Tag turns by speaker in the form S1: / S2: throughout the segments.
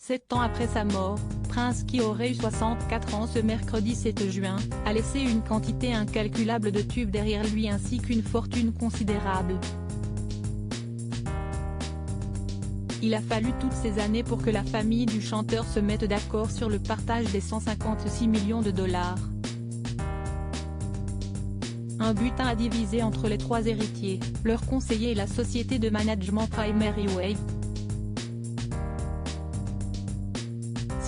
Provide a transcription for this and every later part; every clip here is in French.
S1: 7 ans après sa mort, Prince, qui aurait eu 64 ans ce mercredi 7 juin, a laissé une quantité incalculable de tubes derrière lui ainsi qu'une fortune considérable. Il a fallu toutes ces années pour que la famille du chanteur se mette d'accord sur le partage des 156 millions de dollars. Un butin à diviser entre les 3 héritiers, leurs conseillers et la société de management Primary Wave.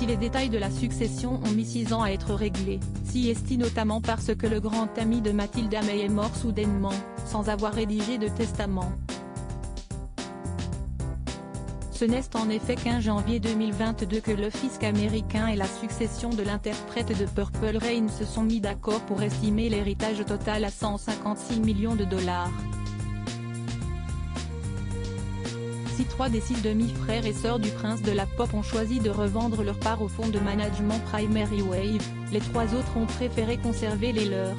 S1: Si les détails de la succession ont mis 6 ans à être réglés, s'y est notamment parce que le grand ami de Mathilda May est mort soudainement, sans avoir rédigé de testament. Ce n'est en effet qu'en janvier 2022 que le fisc américain et la succession de l'interprète de Purple Rain se sont mis d'accord pour estimer l'héritage total à 156 millions de dollars. Si 3 des 6 demi-frères et sœurs du prince de la pop ont choisi de revendre leur part au fonds de management Primary Wave, les 3 autres ont préféré conserver les leurs.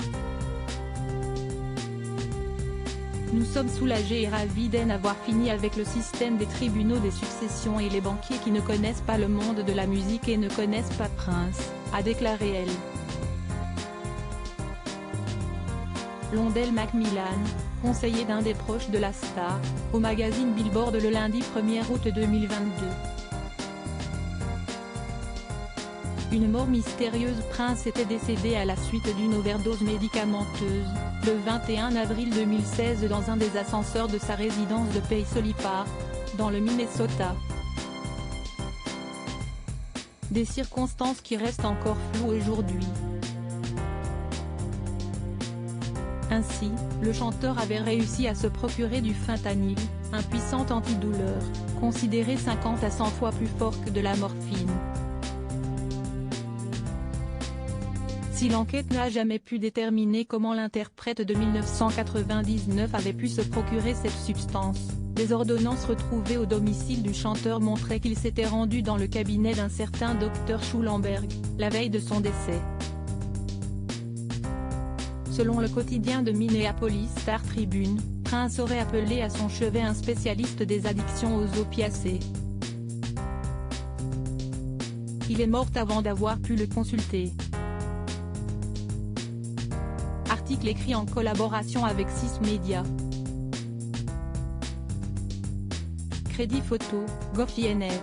S1: Nous sommes soulagés et ravis d'en avoir fini avec le système des tribunaux des successions et les banquiers qui ne connaissent pas le monde de la musique et ne connaissent pas Prince, a déclaré elle. Londell Macmillan, conseiller d'un des proches de la star, au magazine Billboard le lundi 1er août 2022. Une mort mystérieuse. Prince était décédé à la suite d'une overdose médicamenteuse, le 21 avril 2016 dans un des ascenseurs de sa résidence de Paisley Park, dans le Minnesota. Des circonstances qui restent encore floues aujourd'hui. Ainsi, le chanteur avait réussi à se procurer du fentanyl, un puissant antidouleur, considéré 50 à 100 fois plus fort que de la morphine. Si l'enquête n'a jamais pu déterminer comment l'interprète de 1999 avait pu se procurer cette substance, des ordonnances retrouvées au domicile du chanteur montraient qu'il s'était rendu dans le cabinet d'un certain Dr Schulenberg, la veille de son décès. Selon le quotidien de Minneapolis Star Tribune, Prince aurait appelé à son chevet un spécialiste des addictions aux opiacés. Il est mort avant d'avoir pu le consulter. Article écrit en collaboration avec 6 médias. Crédit photo, GoFINF.